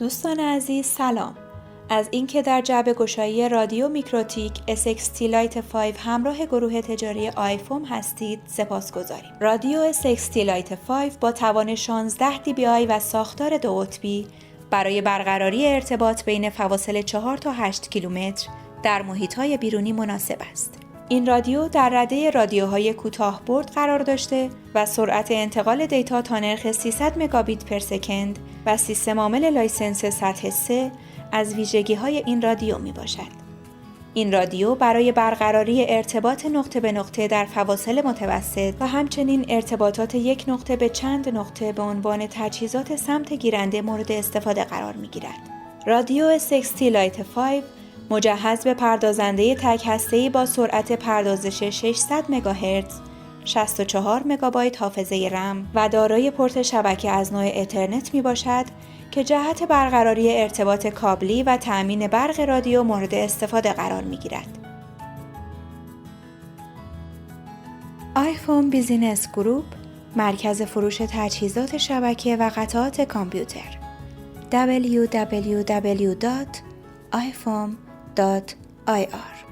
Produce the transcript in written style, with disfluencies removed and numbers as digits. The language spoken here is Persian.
دوستان عزیز سلام. از اینکه در جعبه گشایی رادیو میکروتیک SXT Lite 5 همراه گروه تجاری آیفوم هستید سپاسگزاریم. رادیو SXT Lite 5 با توان 16 dBi و ساختار 2 قطبی برای برقراری ارتباط بین فواصل 4 تا 8 کیلومتر در محیط‌های بیرونی مناسب است. این رادیو در رده رادیوهای کوتاه برد قرار داشته و سرعت انتقال دیتا تا نرخ 300 مگابیت پر سکند و سیستم عامل لایسنس سطح 3 از ویژگی‌های این رادیو میباشد. این رادیو برای برقراری ارتباط نقطه به نقطه در فواصل متوسط و همچنین ارتباطات یک نقطه به چند نقطه به عنوان تجهیزات سمت گیرنده مورد استفاده قرار میگیرد. رادیو SXT Lite 5 مجهز به پردازنده تک هسته‌ای با سرعت پردازش 600 مگاهرتز، 64 مگابایت حافظه رم و دارای پورت شبکه از نوع اترنت می باشد که جهت برقراری ارتباط کابلی و تأمین برق رادیو مورد استفاده قرار می گیرد. آیفوم بیزینس گروپ، مرکز فروش تجهیزات شبکه و قطعات کامپیوتر. www.iphone.ir